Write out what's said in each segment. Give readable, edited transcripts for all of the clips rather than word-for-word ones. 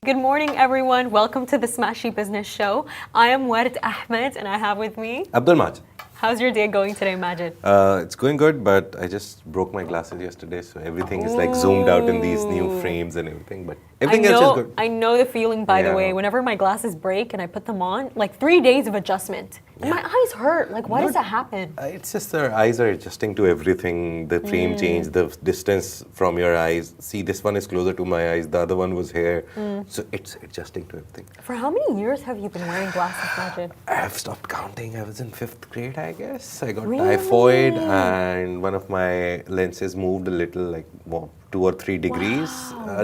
Good morning, everyone. Welcome to the Smashy Business Show. I am Ward Ahmed, and I have with me Abdul Majid. How's your day going today, Majid? It's going good, but I just broke my glasses yesterday, so everything is like zoomed out in these new frames and everything. But everything else is good. I know the feeling, by the way. Whenever my glasses break and I put them on, like 3 days of adjustment. And my eyes hurt. Like, why does that happen? It's just our eyes are adjusting to everything. The frame change, the distance from your eyes. See, this one is closer to my eyes. The other one was here. So it's adjusting to everything. For how many years have you been wearing glasses, Majid? I've stopped counting. I was in 5th grade, I guess. I got typhoid and one of my lenses moved a little, like 2 or 3 degrees.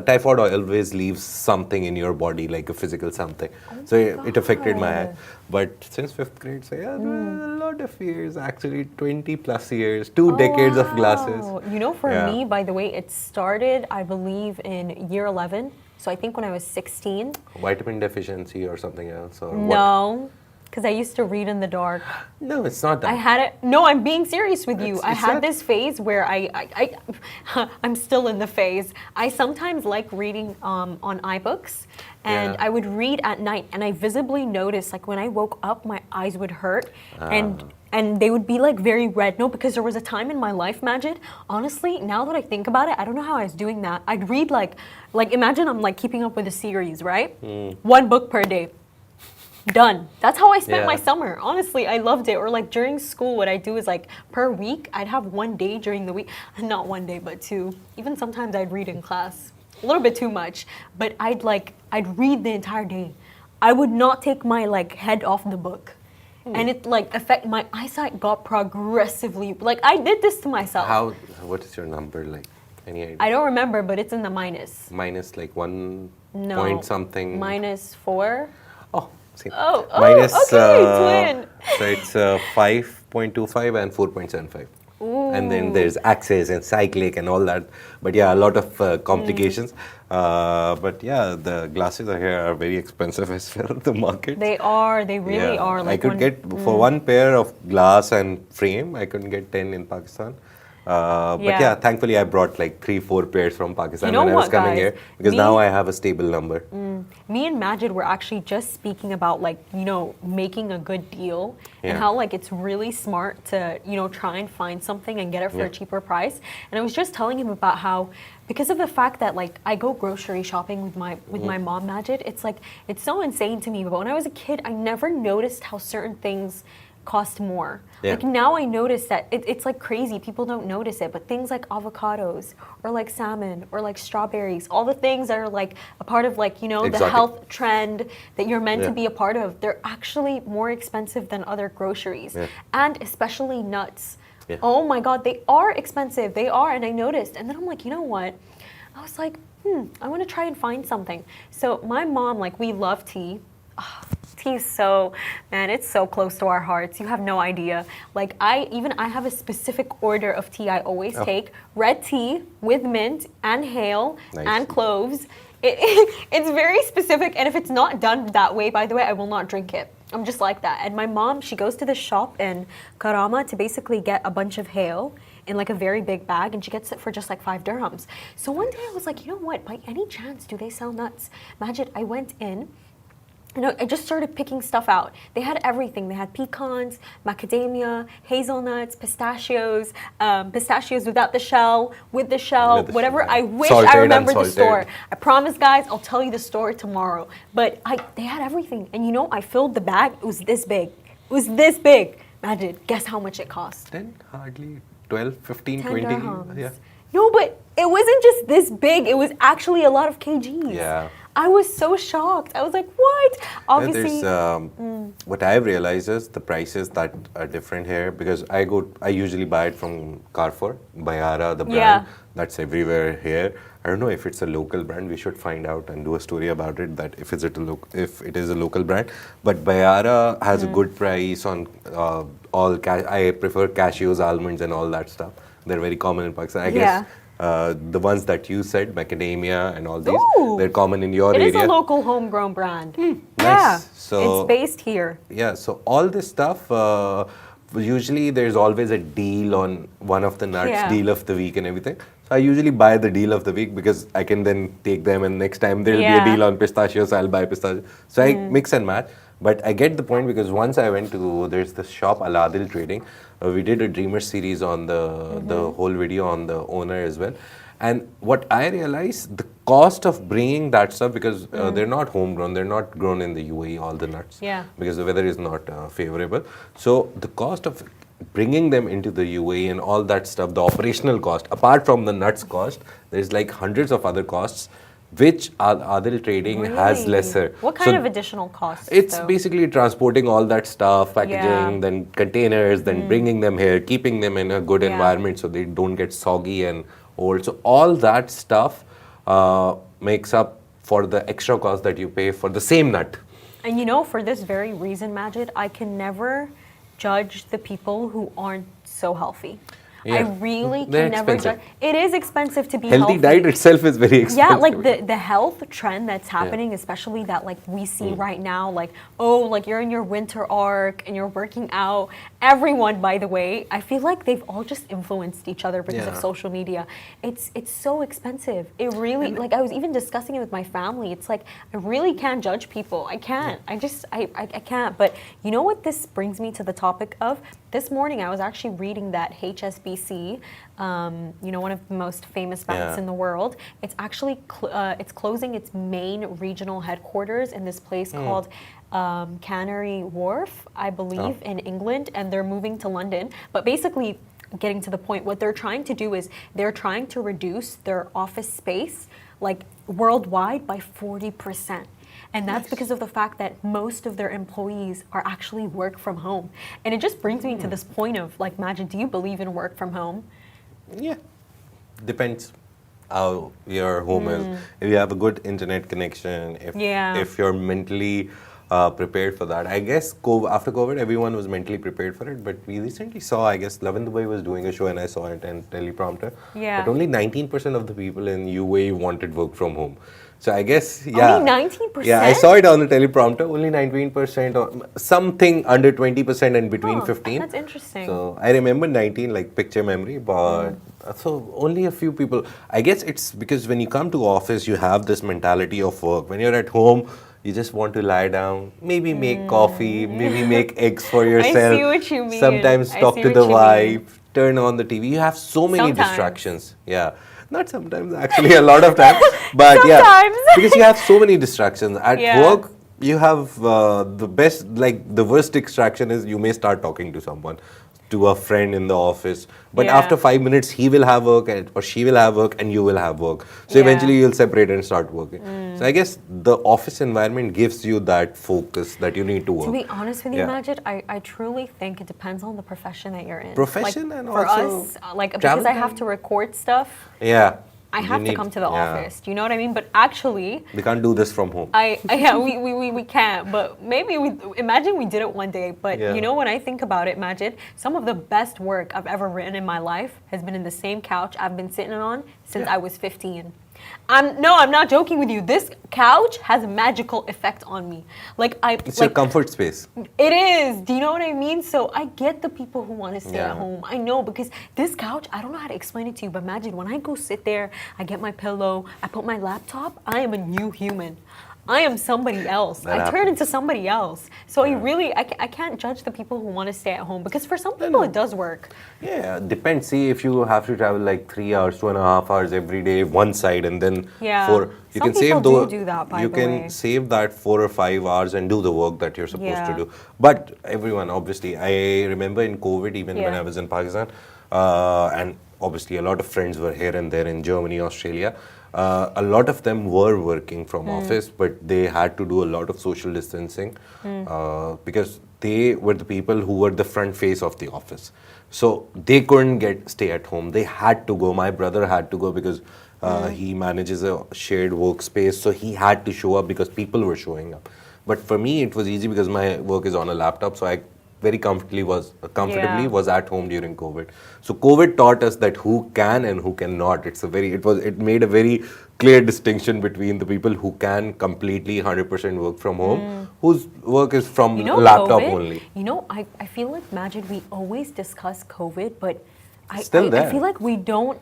Typhoid always leaves something in your body, like a physical something. So it affected my eye. But since 5th grade, so yeah, a lot of years, actually 20 plus years, 2 decades of glasses. You know, for me, by the way, it started, I believe, in year 11. So I think when I was 16. Vitamin deficiency or something else? Or no. Because I used to read in the dark. No, it's not that. I had it. No, I'm being serious with you. I had this phase where I'm still in the phase. I sometimes like reading on iBooks, and I would read at night, and I visibly noticed, like when I woke up, my eyes would hurt, and they would be like very red. No, because there was a time in my life, Majid. Honestly, now that I think about it, I don't know how I was doing that. I'd read like imagine I'm like keeping up with a series, right? 1 book per day. Done. That's how I spent my summer. Honestly, I loved it. Or like during school, what I do is like per week, I'd have 1 day during the week. Not 1 day, but 2. Even sometimes I'd read in class. A little bit too much. But I'd read the entire day. I would not take my like head off the book. And it like my eyesight got progressively, like I did this to myself. What is your number like? Any idea? I don't remember, but it's in the minus. Minus like 1 point something? -4. Oh. See. Minus, okay, twin. So it's 5.25 and 4.75. And then there's access and cyclic and all that. But yeah, a lot of complications. But yeah, the glasses here are very expensive as well, the market. They are. They really are. Like I could get, for 1 pair of glass and frame, I couldn't get 10 in Pakistan. But yeah, thankfully I brought like 3-4 pairs from Pakistan when I was coming here, because now I have a stable number. Me and Majid were actually just speaking about like, you know, making a good deal and how like it's really smart to, you know, try and find something and get it for a cheaper price. And I was just telling him about how, because of the fact that like I go grocery shopping with my mom, Majid, it's like, it's so insane to me. But when I was a kid, I never noticed how certain things cost more. Like now I notice that it's like crazy. People don't notice it, but things like avocados or like salmon or like strawberries, all the things that are like a part of like, you know, the health trend that you're meant to be a part of, they're actually more expensive than other groceries. And especially nuts. Oh my God, they are expensive. They are. And I noticed. And then I'm like, you know what? I was like, I want to try and find something. So my mom, like we love tea. Tea is so, man, it's so close to our hearts. You have no idea. Like I have a specific order of tea I always take. Red tea with mint and hale and cloves. It's very specific, and if it's not done that way, by the way, I will not drink it. I'm just like that. And my mom, she goes to the shop in Karama to basically get a bunch of hale in like a very big bag, and she gets it for just like 5 dirhams. So one day I was like, you know what, by any chance do they sell nuts? Majid, I went in, you know, I just started picking stuff out. They had everything. They had pecans, macadamia, hazelnuts, pistachios, pistachios without the shell, with the shell, whatever. I wish I remembered the store. I promise, guys, I'll tell you the store tomorrow. But they had everything. And you know, I filled the bag. It was this big. It was this big. Majid, guess how much it cost? 10, hardly 12, 15, 20. Yeah. No, but it wasn't just this big. It was actually a lot of kgs. Yeah. I was so shocked. I was like, what? Obviously. What I've realized is the prices that are different here, because I usually buy it from Carrefour, Bayara, the brand that's everywhere here. I don't know if it's a local brand. We should find out and do a story about it, that if it is a local brand. But Bayara has a good price on I prefer cashews, almonds and all that stuff. They're very common in Pakistan. I guess the ones that you said, macadamia and all these, they're common in your area. It is a local homegrown brand. Nice. Yeah, So it's based here. Yeah, so all this stuff, usually there's always a deal on one of the nuts, Yeah. deal of the week and everything. So I usually buy the deal of the week because I can then take them and next time there'll be a Yeah. deal on pistachios, I'll buy pistachios. So I mix and match. But I get the point because once I went to, there's this shop, Aladil Trading. We did a Dreamer series on the whole video on the owner as well. And what I realized, the cost of bringing that stuff, because they're not homegrown, they're not grown in the UAE, all the nuts, Yeah. because the weather is not favorable. So the cost of bringing them into the UAE and all that stuff, the operational cost, apart from the nuts cost, there's like hundreds of other costs, which Adil Trading has Really? lesser. What kind So of additional costs? it's though? basically transporting all that stuff, packaging, Yeah. then containers, then bringing them here, keeping them in a good Yeah. environment so they don't get soggy and old. So all that stuff makes up for the extra cost that you pay for the same nut. And for this very reason, Majid, I can never judge the people who aren't so healthy. I Yeah. really They're can never expensive. judge. It is expensive to be Healthy healthy. diet itself is very expensive. Yeah, like the health trend that's happening, especially that like we see right now, like, oh, like you're in your winter arc and you're working out. Everyone, by the way, I feel like they've all just influenced each other because of Yeah. social media. It's so expensive. It really, like I was even discussing it with my family. It's like I really can't judge people. I can't. I can't. But you know what this brings me to the topic of? This morning I was actually reading that HSBC, one of the most famous banks Yeah. in the world, it's actually it's closing its main regional headquarters in this place called Canary Wharf, I believe, in England, and they're moving to London. But basically, getting to the point, what they're trying to do is they're trying to reduce their office space, like worldwide, by 40%. And that's because of the fact that most of their employees are actually work from home. And it just brings me to this point of, like, Majid, do you believe in work from home? Yeah, depends how your home is. If you have a good internet connection, if you're mentally prepared for that. I guess after COVID, everyone was mentally prepared for it. But we recently saw, I guess, Love in Dubai was doing a show and I saw it on teleprompter. Yeah. But only 19% of the people in UAE wanted work from home. So I guess, yeah. Only 19%? Yeah, I saw it on the teleprompter. Only 19% or something under 20% and between 15. That's interesting. So I remember 19, like picture memory, but so only a few people. I guess it's because when you come to office, you have this mentality of work. When you're at home, you just want to lie down, maybe make coffee, maybe make eggs for yourself. I see what you mean. Sometimes I talk see to what the you mean. wife, turn on the TV. You have so many Sometimes. distractions. Yeah. Not sometimes, actually, a lot of times. But Sometimes. yeah, because you have so many distractions. At Yeah. work, you have the best, like the worst distraction is you may start talking to someone, to a friend in the office. But Yeah. after 5 minutes, he will have work or she will have work and you will have work. So Yeah. eventually you'll separate and start working. So I guess the office environment gives you that focus that you need to work. To be honest with you, Yeah. Majid, I truly think it depends on the profession that you're in. Profession like, and for also us, because travel I have time. to record stuff, Yeah. I You have to need- come to the yeah. office. Do you know what I mean? But actually, We can't do this from home. we can't. But maybe imagine we did it one day. But Yeah. when I think about it, Majid, some of the best work I've ever written in my life has been in the same couch I've been sitting on since I was 15. I'm not joking with you. This couch has a magical effect on me. It's your comfort space. It is. Do you know what I mean? So I get the people who want to stay Yeah. at home. I know, because this couch, I don't know how to explain it to you, but imagine when I go sit there, I get my pillow, I put my laptop, I am a new human. I am somebody else. That I turn happens. into somebody else. So I can't judge the people who want to stay at home, because for some people it does work. Yeah, depends. See, if you have to travel like 3 hours, 2.5 hours every day, one side, and then Yeah. you Some can save people do that, by you the can way. save that 4 or 5 hours and do the work that you're supposed Yeah. to do. But everyone, obviously, I remember in COVID, even when Yeah. I was in Pakistan, and obviously a lot of friends were here and there in Germany, Australia. A lot of them were working from office, but they had to do a lot of social distancing because they were the people who were the front face of the office. So they couldn't stay at home. They had to go. My brother had to go because he manages a shared workspace, so he had to show up because people were showing up. But for me, it was easy because my work is on a laptop, so I very comfortably was at home during COVID. So COVID taught us that who can and who cannot. It made a very clear distinction between the people who can completely 100% work from home, whose work is from laptop COVID, only. I feel like, Majid, we always discuss COVID, but I feel like we don't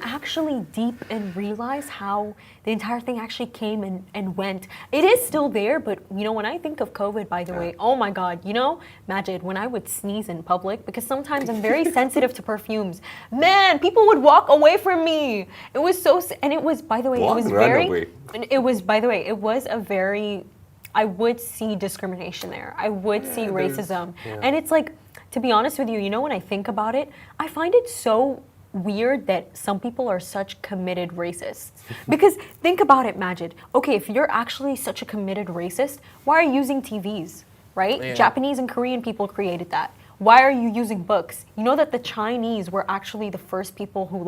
actually deep and realize how the entire thing actually came and went. It is still there, but when I think of COVID, by the way, oh my God, Majid, when I would sneeze in public, because sometimes I'm very sensitive to perfumes, man, people would walk away from me. It was so, and it was, by the way, it was a very, I would see discrimination there. I would see racism. And it's like, to be honest with you, when I think about it, I find it so weird that some people are such committed racists. Because think about it, Majid. Okay, if you're actually such a committed racist, why are you using TVs, right? Yeah. Japanese and Korean people created that. Why are you using books? You know that the Chinese were actually the first people who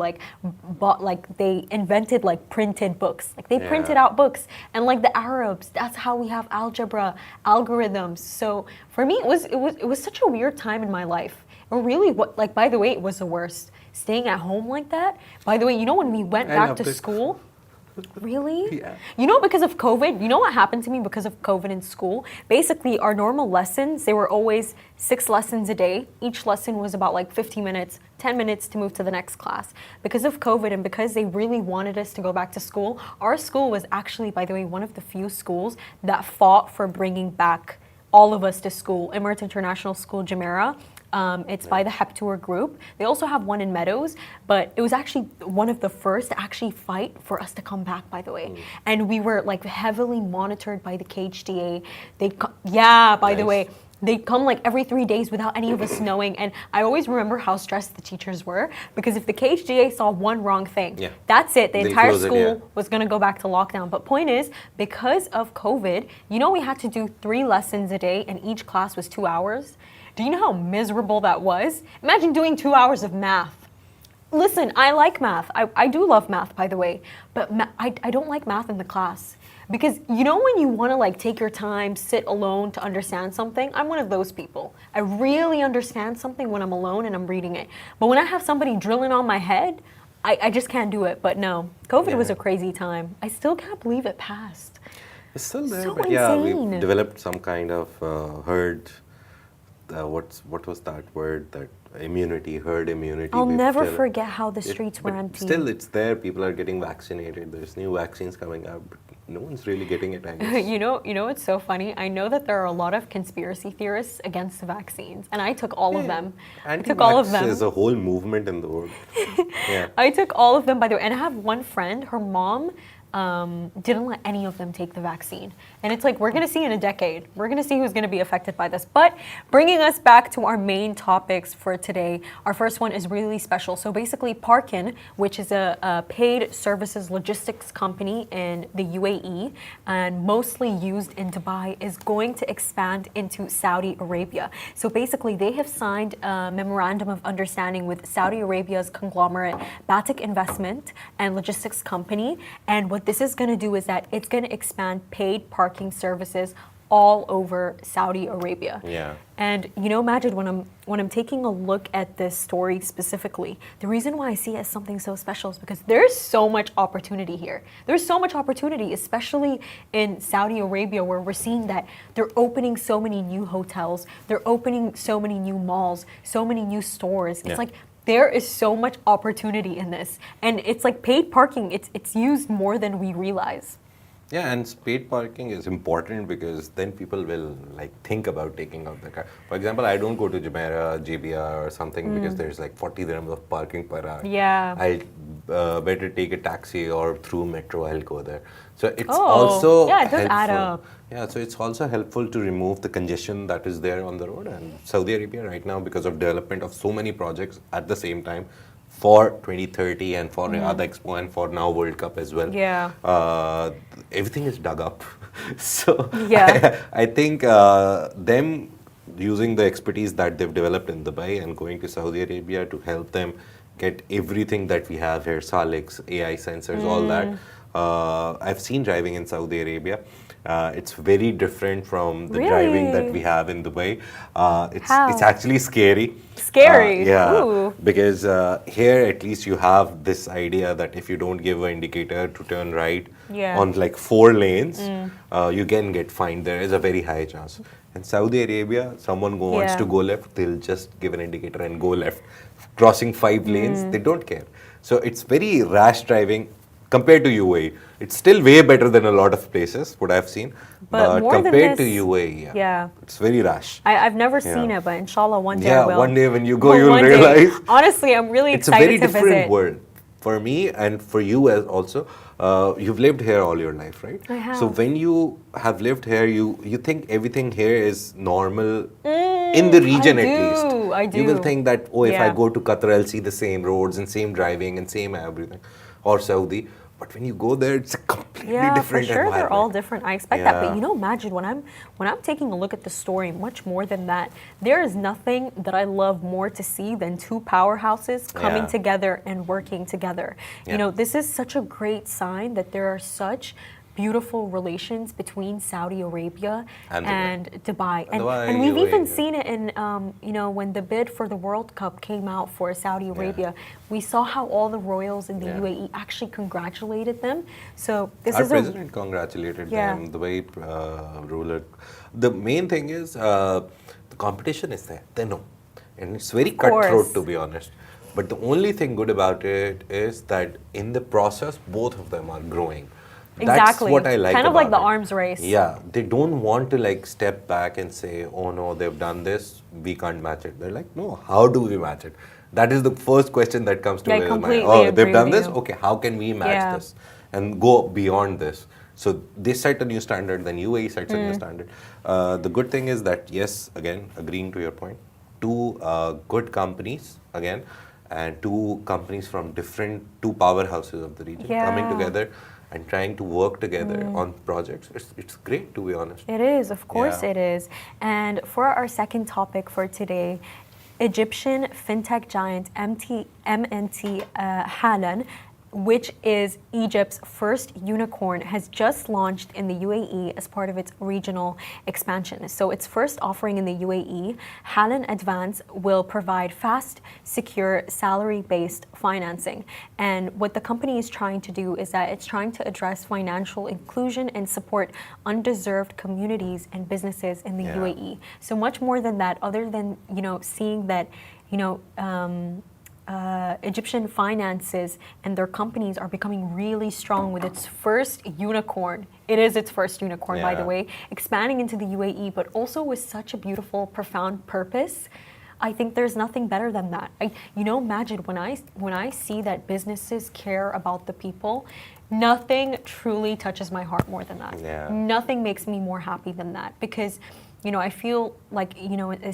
they invented printed books. They printed out books. And the Arabs, that's how we have algebra, algorithms. So for me, it was such a weird time in my life. Or really, by the way, it was the worst. Staying at home like that. By the way, when we went back to school, really? Yeah. Because of COVID, what happened to me because of COVID in school? Basically, our normal lessons, they were always 6 lessons a day. Each lesson was about 15 minutes, 10 minutes to move to the next class. Because of COVID and because they really wanted us to go back to school, our school was actually, by the way, one of the few schools that fought for bringing back all of us to school. Emirates International School, Jumeirah. It's by the Heptour Group. They also have one in Meadows, but it was actually one of the first to actually fight for us to come back, by the way. And we were heavily monitored by the KHDA. The way, they come every 3 days without any of us knowing. And I always remember how stressed the teachers were, because if the KHDA saw one wrong thing, that's it. The entire school was going to go back to lockdown. But point is, because of COVID, we had to do 3 lessons a day and each class was 2 hours. Do you know how miserable that was? Imagine doing 2 hours of math. Listen, I like math. I do love math, by the way. But I don't like math in the class. Because when you want to take your time, sit alone to understand something, I'm one of those people. I really understand something when I'm alone and I'm reading it. But when I have somebody drilling on my head, I just can't do it. But no, COVID was a crazy time. I still can't believe it passed. It's still there, so but insane. We've developed some kind of herd. What was that word? That immunity, herd immunity. I'll never forget how the streets were empty. Still, it's there. People are getting vaccinated. There's new vaccines coming out, but no one's really getting it, I guess. You know what's so funny? I know that there are a lot of conspiracy theorists against the vaccines, and I took all of them. I took all of them. There's a whole movement in the world. I took all of them, by the way, and I have one friend, her mom didn't let any of them take the vaccine. And it's we're going to see in a decade. We're going to see who's going to be affected by this. But bringing us back to our main topics for today, our first one is really special. So basically, Parkin, which is a paid services logistics company in the UAE and mostly used in Dubai, is going to expand into Saudi Arabia. So basically, they have signed a memorandum of understanding with Saudi Arabia's conglomerate BATIC Investment and Logistics Company. And what this is going to do is that it's going to expand paid parking services all over Saudi Arabia. Yeah. And Majid, when I'm taking a look at this story specifically, the reason why I see it as something so special is because there's so much opportunity here. There's so much opportunity, especially in Saudi Arabia, where we're seeing that they're opening so many new hotels, they're opening so many new malls, so many new stores. It's there is so much opportunity in this. And it's paid parking, it's used more than we realize. Yeah, and paid parking is important because then people will think about taking out the car. For example, I don't go to Jumeirah, JBR or something because there's 40 dirhams of parking per hour. Yeah. I'll better take a taxi or through metro, I'll go there. So it's it also does helpful. add up. Yeah, so it's also helpful to remove the congestion that is there on the road. And Saudi Arabia right now, because of development of so many projects at the same time, for 2030 and for Riyadh Expo and for now World Cup as well. Yeah. Everything is dug up. So yeah. I think them using the expertise that they've developed in Dubai and going to Saudi Arabia to help them get everything that we have here, Salix, AI sensors, all that, I've seen driving in Saudi Arabia. It's very different from the Really? driving that we have in Dubai. It's How? actually scary. Scary? Yeah, Ooh. because here at least you have this idea that if you don't give an indicator to turn right Yeah. on like 4 lanes, you can get fined. There is a very high chance. In Saudi Arabia, someone wants Yeah. to go left, they'll just give an indicator and go left. Crossing 5 lanes, they don't care. So it's very rash driving compared to UAE. It's still way better than a lot of places, what I've seen. But more than compared to this- UAE, Yeah. it's very rash. I've never Yeah. seen it, but inshallah one day I Yeah, will. one day when you go, Well, you'll one day. realize. Honestly, I'm really It's a excited very to different visit. world. For me and for you as also, you've lived here all your life, right? I have. So when you have lived here, you think everything here is normal in the region I at do, least. I You will do. think that, oh, if I Yeah. go to Qatar, I'll see the same roads and same driving and same everything, or Saudi. But when you go there, it's a completely Yeah, for different sure environment. they're all different. I expect that, Yeah. but Majid, when I'm taking a look at the story, much more than that, there is nothing that I love more to see than two powerhouses coming Yeah. together and working together. Yeah. This is such a great sign that there are such beautiful relations between Saudi Arabia And and Dubai. And, Dubai, and we've UAE, even yeah. seen it in, when the bid for the World Cup came out for Saudi Arabia. We saw how all the royals in the Yeah. UAE actually congratulated them. So this Our is president congratulated Yeah. them, the way ruler. The main thing is the competition is there. They know. And it's very course. cutthroat, to be honest. But the only thing good about it is that in the process, both of them are growing. That's Exactly. what I like Kind of like about the it. arms race. Yeah, they don't want to like step back and say, oh no, they've done this, we can't match it. They're like, no, how do we match it? That is the first question that comes to Yeah, I my mind. completely Oh, agree they've done with this? you. Okay, how can we match Yeah. this? And go beyond this. So they set a new standard, then UAE sets a new standard. The good thing is that, yes, again, agreeing to your point, two good companies, again, and two companies from two powerhouses of the region coming Yeah. together and trying to work together on projects. It's great, to be honest. It is, of course Yeah. it is. And for our second topic for today, Egyptian fintech giant MNT-Halan, which is Egypt's first unicorn, has just launched in the UAE as part of its regional expansion. So its first offering in the UAE, Halan Advance, will provide fast, secure, salary-based financing. And what the company is trying to do is that it's trying to address financial inclusion and support undeserved communities and businesses in the Yeah. UAE. So much more than that, other than, seeing that, Egyptian finances and their companies are becoming really strong with its first unicorn. It is its first unicorn, by the Yeah. way, expanding into the UAE, but also with such a beautiful, profound purpose. I think there's nothing better than that. Majid, when I see that businesses care about the people, nothing truly touches my heart more than that. Yeah. Nothing makes me more happy than that because, I feel like,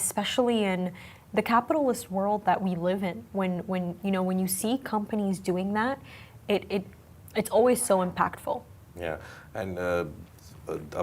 especially in the capitalist world that we live in, when you see companies doing that, it's always so impactful. Yeah, and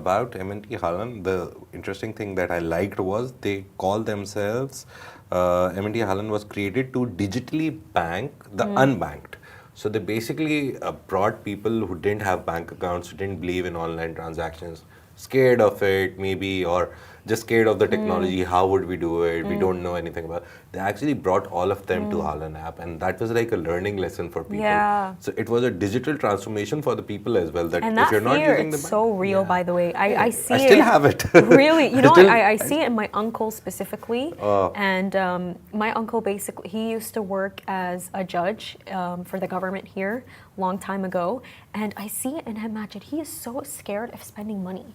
about MNT-Halan, the interesting thing that I liked was they call themselves, MNT-Halan was created to digitally bank the unbanked. So they basically brought people who didn't have bank accounts, who didn't believe in online transactions, scared of it maybe, or just scared of the technology. How would we do it? We don't know anything about it. They actually brought all of them to Halan app, and that was like a learning lesson for people. Yeah. So it was a digital transformation for the people as well. That And if that you're not fear, using the it's bank, so real, yeah. by the way. I see it. I still have it. Really? Still- I see it in my uncle specifically. Oh. And my uncle basically, he used to work as a judge for the government here a long time ago. And I see it in him, Majid. He is so scared of spending money.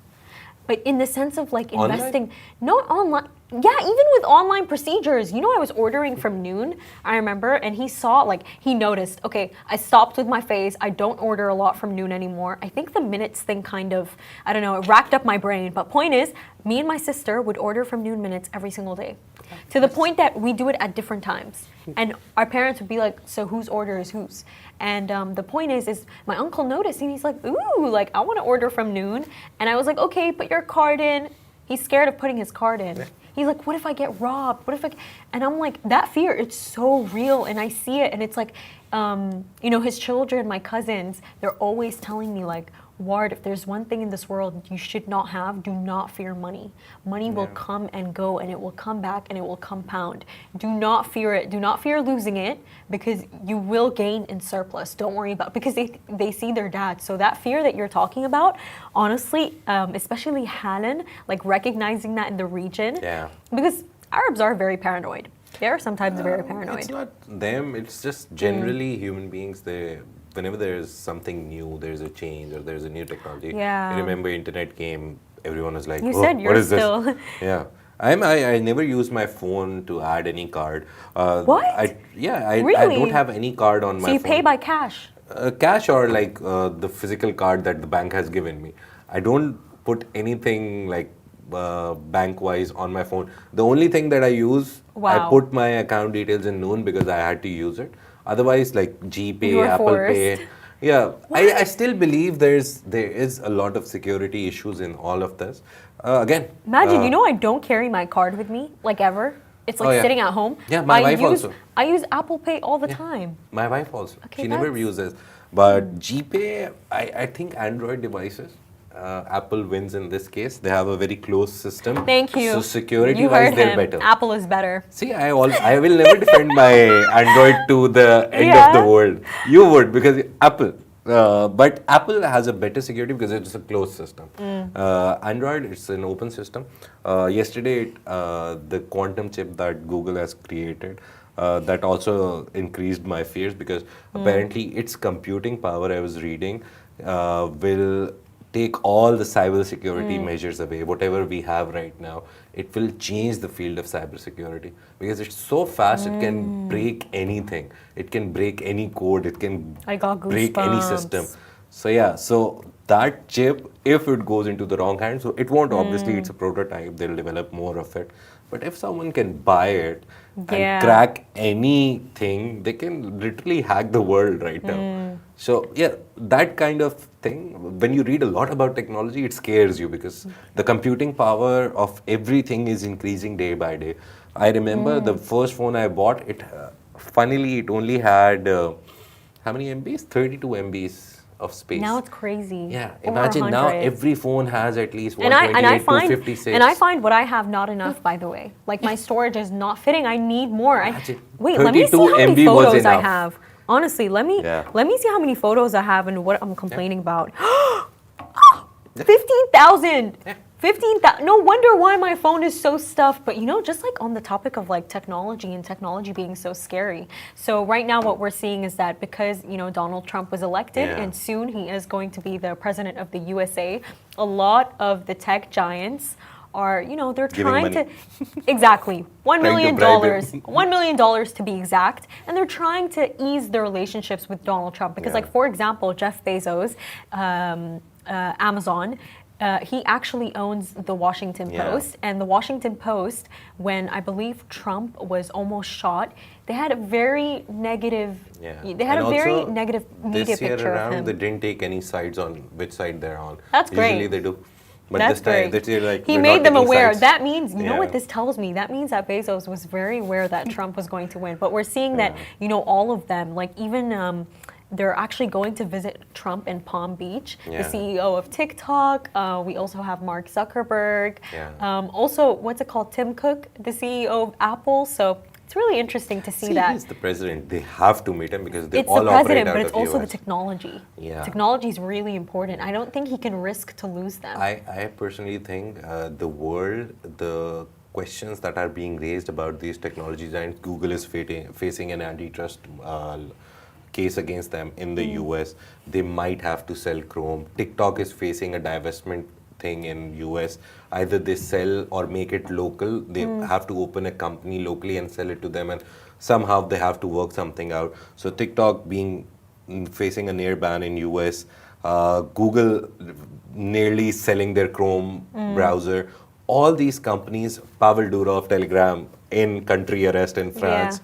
But in the sense of like Online? investing, not online. Yeah, even with online procedures. I was ordering from Noon, I remember, and he noticed, okay, I stopped with my phase. I don't order a lot from Noon anymore. I think the minutes thing kind of, I don't know, it racked up my brain. But point is, me and my sister would order from Noon minutes every single day. To the point that we do it at different times. And our parents would be like, so whose order is whose? And the point is my uncle noticed and he's like, ooh, I want to order from Noon. And I was like, okay, put your card in. He's scared of putting his card in. He's like, what if I get robbed? What if I? And I'm like, that fear, it's so real, and I see it, and it's like, his children, my cousins, they're always telling me like, Ward, if there's one thing in this world you should not have, do not fear money. Money will come and go, and it will come back, and it will compound. Do not fear it. Do not fear losing it, because you will gain in surplus. Don't worry about it, because they see their dad. So that fear that you're talking about, honestly, especially Halan, like recognizing that in the region, because Arabs are very paranoid. They are sometimes very paranoid. It's not them. It's just generally human beings. Whenever there's something new, there's a change or there's a new technology. I remember internet came, everyone was like, you said you're what is still this? Yeah. I never use my phone to add any card. What? I Really? don't have any card on my phone. So you pay by cash? Cash or like the physical card that the bank has given me. I don't put anything like bank-wise on my phone. The only thing that I use, I put my account details in Noon because I had to use it. Otherwise, like GPay, Apple Pay. Yeah, I still believe there is a lot of security issues in all of this. Again, imagine, I don't carry my card with me, like ever. It's like sitting at home. Yeah, my wife also. I use Apple Pay all the time. My wife also. Okay, she never uses. But GPay, I think Android devices, Apple wins in this case. They have a very closed system. Thank you. So security-wise, they're better. Apple is better. See, I will never defend my Android to the end of the world. You would, because Apple. But Apple has a better security because it's a closed system. Android, it's an open system. Yesterday, the quantum chip that Google has created, that also increased my fears because apparently its computing power, I was reading, will take all the cybersecurity measures away. Whatever we have right now, it will change the field of cybersecurity because it's so fast. It can break anything. It can break any code. It can break any system. So that chip, if it goes into the wrong hands, so it won't. Obviously, it's a prototype. They'll develop more of it. But if someone can buy it and crack anything, they can literally hack the world right now. So that kind of thing, when you read a lot about technology, it scares you because the computing power of everything is increasing day by day. I remember the first phone I bought, funnily, it only had, how many MBs? 32 MBs of space. Now it's crazy. Yeah, imagine now every phone has at least 128, 256. And I find what I have not enough, by the way. Like my storage is not fitting. I need more. Wait, let me see how many photos I have. Honestly, let me see how many photos I have and what I'm complaining about. 15,000. 15,000. No wonder why my phone is so stuffed. But just like on the topic of like technology and technology being so scary. So right now what we're seeing is that because, Donald Trump was elected and soon he is going to be the president of the USA, a lot of the tech giants are, they're trying to, exactly, $1 million, $1 million to be exact. And they're trying to ease their relationships with Donald Trump. Because like, for example, Jeff Bezos, Amazon, he actually owns the Washington Post. And the Washington Post, when I believe Trump was almost shot, they had a very negative, they had a very negative media picture of him. They didn't take any sides on which side they're on. That's great. Usually they do. But that's this year, like, he made them aware. That means, you know what this tells me? That means that Bezos was very aware that Trump was going to win. But we're seeing that, all of them, like even they're actually going to visit Trump in Palm Beach, the CEO of TikTok. We also have Mark Zuckerberg. Also, what's it called? Tim Cook, the CEO of Apple. So it's really interesting to see that. He's the president. They have to meet him because they it's all the operate president, out but it's of also US. the technology. Yeah. Technology is really important. I don't think he can risk to lose them. I personally think the questions that are being raised about these technologies, and Google is facing an antitrust case against them in the US. They might have to sell Chrome. TikTok is facing a divestment thing in US. Either they sell or make it local. They have to open a company locally and sell it to them, and somehow they have to work something out. So TikTok facing a near ban in US, Google nearly selling their Chrome browser. All these companies, Pavel Durov, Telegram, in country arrest in France.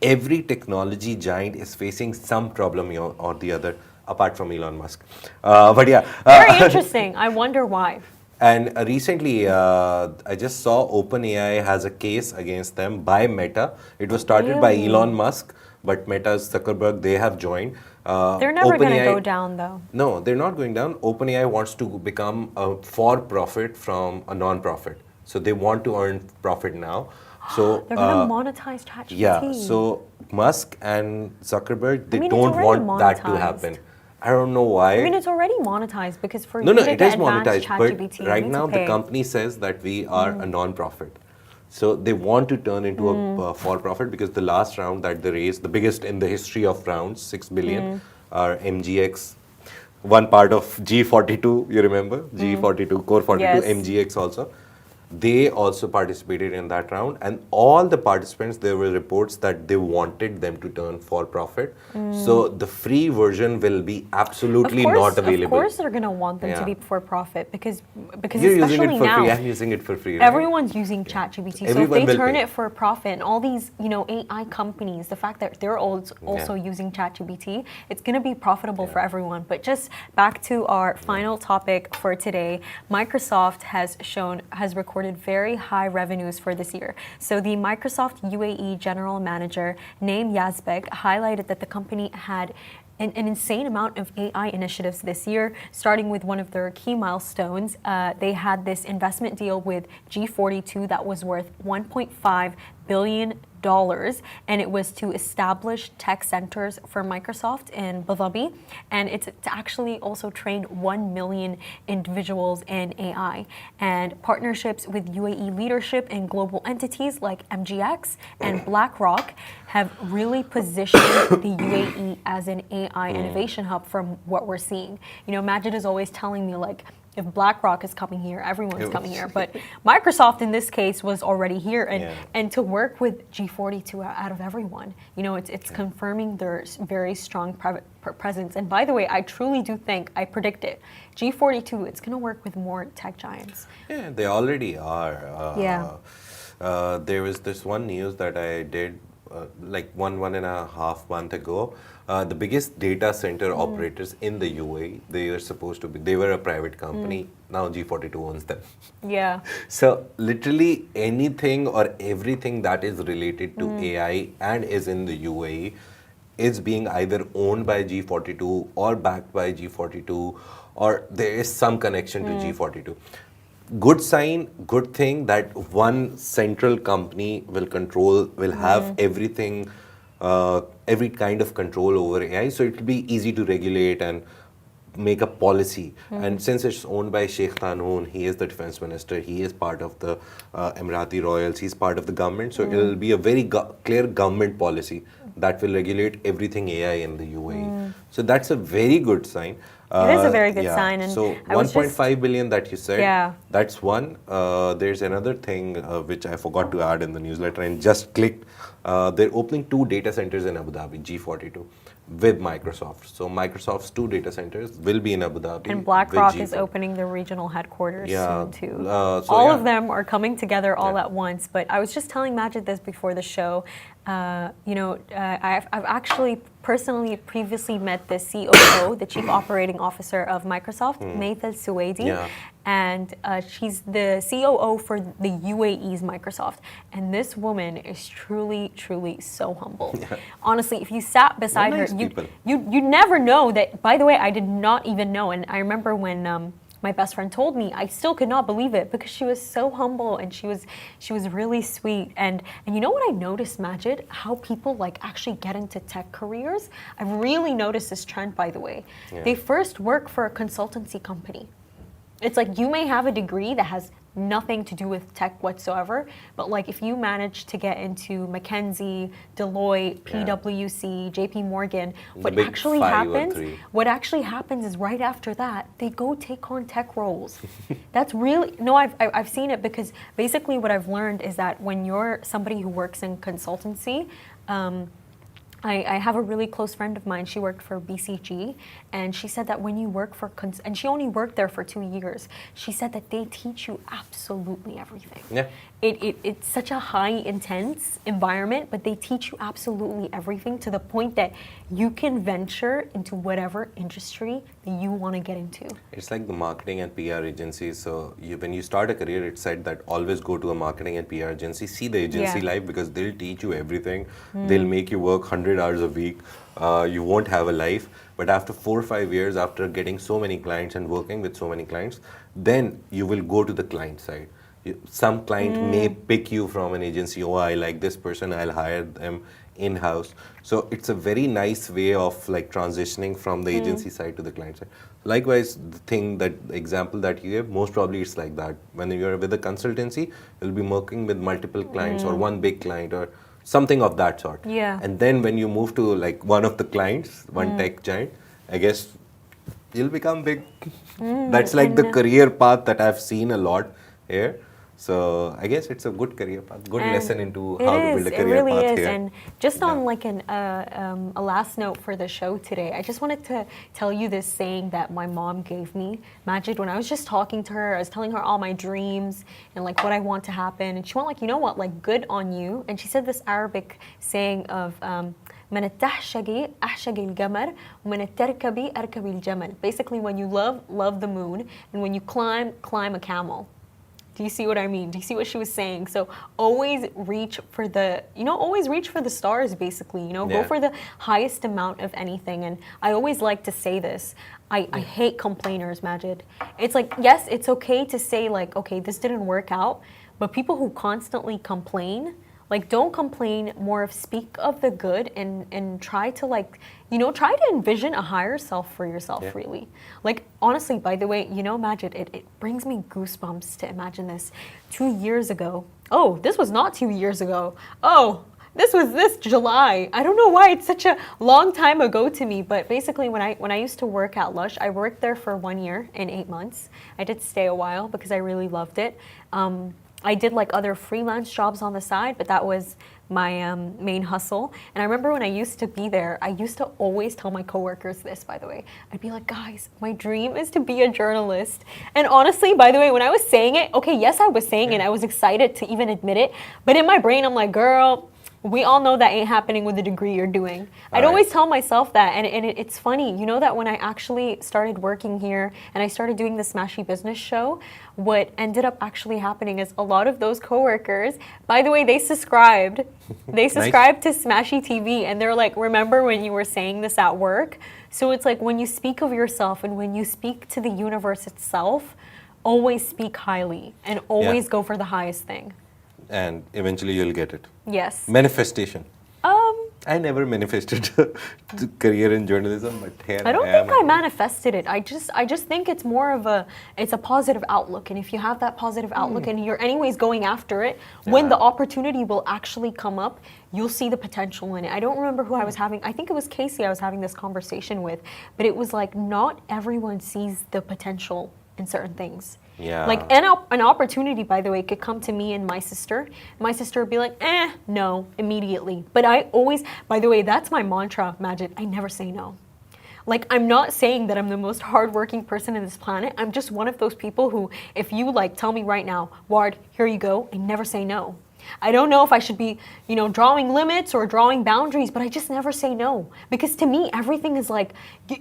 Every technology giant is facing some problem or the other, apart from Elon Musk. Very interesting. I wonder why. And recently, I just saw OpenAI has a case against them by Meta. It was started by Elon Musk, but Meta's Zuckerberg, they have joined. They're never going to go down, though. No, they're not going down. OpenAI wants to become a for-profit from a non-profit. So they want to earn profit now. So they're going to monetize ChatGPT. Yeah. So Musk and Zuckerberg, they don't want that to happen. I don't know why. I mean, it's already monetized because for you to get advanced ChatGPT, but right now the company says that we are a non-profit. So they want to turn into a for-profit because the last round that they raised, the biggest in the history of rounds, 6 billion, are MGX, one part of G42, you remember? G42, Core 42, yes. MGX also. They also participated in that round, and all the participants, there were reports that they wanted them to turn for profit. So the free version will be absolutely not available. Of course they're going to want them to be for profit because you're especially using it for now, free. I'm using it for free. Right? Everyone's using ChatGPT. So if they turn it for profit, and all these AI companies, the fact that they're also using ChatGPT, it's going to be profitable for everyone. But just back to our final topic for today, Microsoft has recorded very high revenues for this year. So the Microsoft UAE general manager, Naeem Yazbek, highlighted that the company had an insane amount of AI initiatives this year, starting with one of their key milestones. They had this investment deal with G42 that was worth $1.5 billion, and it was to establish tech centers for Microsoft in Abu Dhabi, and it's to actually also train 1 million individuals in AI. And partnerships with UAE leadership and global entities like MGX and BlackRock have really positioned the UAE as an AI innovation hub from what we're seeing. Majid is always telling me, like, if BlackRock is coming here, everyone's coming here. But Microsoft, in this case, was already here. And to work with G42 out of everyone, it's confirming their very strong private presence. And by the way, I truly do think, I predict it, G42, it's going to work with more tech giants. Yeah, they already are. There was this one news that I did like one and a half month ago. The biggest data center operators in the UAE, they were a private company. Now G42 owns them. Yeah. So literally anything or everything that is related to AI and is in the UAE is being either owned by G42 or backed by G42, or there is some connection to G42. Good sign, good thing that one central company will have everything, every kind of control over AI. So it will be easy to regulate and make a policy. And since it's owned by Sheikh Tanoon, he is the defense minister, he is part of the Emirati royals, he's part of the government. So it will be a very clear government policy that will regulate everything AI in the UAE. So that's a very good sign. It is a very good sign. And so 1.5 billion that you said, that's one. There's another thing which I forgot to add in the newsletter and just clicked. They're opening 2 data centers in Abu Dhabi, G42, with Microsoft. So Microsoft's 2 data centers will be in Abu Dhabi. And BlackRock is opening the regional headquarters soon too. All of them are coming together all at once. But I was just telling Majid this before the show. I've actually personally previously met the COO, the Chief Operating Officer of Microsoft, Mayth al-Suwaidi, and she's the COO for the UAE's Microsoft. And this woman is truly, truly so humble. Honestly, if you sat beside her, you never know that. By the way, I did not even know, and I remember when my best friend told me, I still could not believe it because she was so humble and she was really sweet. And you know what I noticed, Majid? How people like actually get into tech careers. I've really noticed this trend, by the way. They first work for a consultancy company. It's like you may have a degree that has nothing to do with tech whatsoever, but like if you manage to get into McKinsey, Deloitte, PwC, JP Morgan, what actually happens is right after that they go take on tech roles. That's really I've seen it because basically what I've learned is that when you're somebody who works in consultancy, I have a really close friend of mine. She worked for BCG, and she said that when you work for and she only worked there for 2 years. She said that they teach you absolutely everything. it's such a high intense environment, but they teach you absolutely everything to the point that you can venture into whatever industry that you want to get into. It's like the marketing and PR agencies. So when you start a career, it's said that always go to a marketing and PR agency, see the agency life, because they'll teach you everything. They'll make you work 100 hours a week. You won't have a life. But after 4 or 5 years, after getting so many clients and working with so many clients, then you will go to the client side. Some client may pick you from an agency. Oh, I like this person, I'll hire them in-house. So it's a very nice way of like transitioning from the agency side to the client side. Likewise, the example that you gave, most probably it's like that. When you're with a consultancy, you'll be working with multiple clients or one big client or something of that sort. Yeah. And then when you move to like one of the clients, one tech giant, I guess you'll become big. That's like the career path that I've seen a lot here. So I guess it's a good career path, good lesson into how to build a career path here. And just on like a last note for the show today, I just wanted to tell you this saying that my mom gave me, Majid, when I was just talking to her. I was telling her all my dreams and like what I want to happen, and she went like, you know what, like good on you. And she said this Arabic saying of من التحشقي أحشقي القمر ومن التركبي أركبي الجمل. Basically, when you love the moon, and when you climb a camel. Do you see what I mean? Do you see what she was saying? So always reach for the stars, basically, go for the highest amount of anything. And I always like to say this. I hate complainers, Majid. It's like, yes, it's okay to say like, okay, this didn't work out, but people who constantly complain, like, don't complain, more of speak of the good and try to like, try to envision a higher self for yourself, really. Like, honestly, by the way, Majid, it brings me goosebumps to imagine this. 2 years ago, this was not 2 years ago. This was this July. I don't know why it's such a long time ago to me, but basically when I used to work at Lush, I worked there for 1 year and 8 months. I did stay a while because I really loved it. I did like other freelance jobs on the side, but that was my main hustle. And I remember when I used to be there, I used to always tell my coworkers this, by the way. I'd be like, guys, my dream is to be a journalist. And honestly, by the way, when I was saying it, okay, yes, I was saying it. I was excited to even admit it. But in my brain, I'm like, girl, we all know that ain't happening with the degree you're doing. I'd always tell myself that. And it's funny, that when I actually started working here and I started doing the Smashy Business Show, what ended up actually happening is a lot of those coworkers, by the way, they subscribed. They subscribed to Smashy TV, and they're like, remember when you were saying this at work? So it's like when you speak of yourself and when you speak to the universe itself, always speak highly and always go for the highest thing. And eventually you'll get it. Yes. Manifestation. I never manifested the career in journalism, but here I don't think I manifested it. I just think it's more of it's a positive outlook. And if you have that positive outlook and you're anyways going after it, when the opportunity will actually come up, you'll see the potential in it. I don't remember who I was having. I think it was KSA I was having this conversation with, but it was like not everyone sees the potential in certain things. Yeah. Like an opportunity, by the way, could come to me and my sister. My sister would be like, no, immediately. But I always, by the way, that's my mantra, Majid. I never say no. Like, I'm not saying that I'm the most hardworking person in this planet. I'm just one of those people who, if you like tell me right now, Ward, here you go, I never say no. I don't know if I should be, drawing limits or drawing boundaries, but I just never say no. Because to me, everything is like, you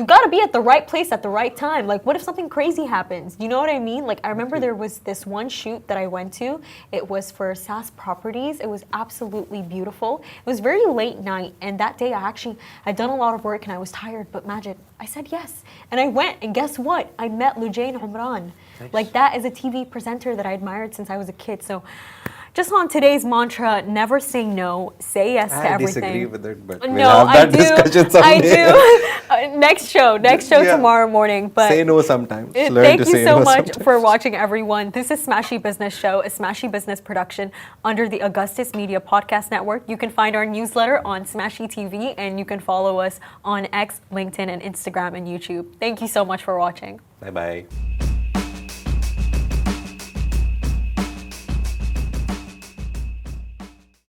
got to be at the right place at the right time. Like, what if something crazy happens? You know what I mean? Like, I remember there was this one shoot that I went to. It was for SAS Properties. It was absolutely beautiful. It was very late night. And that day, I'd done a lot of work and I was tired. But Majid, I said yes. And I went. And guess what? I met Lujain Umran. Nice. Like, that is a TV presenter that I admired since I was a kid. So just on today's mantra, never say no, say yes to everything. I disagree with it, but no, we'll have that discussion someday. I do. Next show tomorrow morning. But say no sometimes. Thank you so much for watching, everyone. This is Smashy Business Show, a Smashy Business production under the Augustus Media Podcast Network. You can find our newsletter on Smashy TV, and you can follow us on X, LinkedIn, and Instagram and YouTube. Thank you so much for watching. Bye-bye.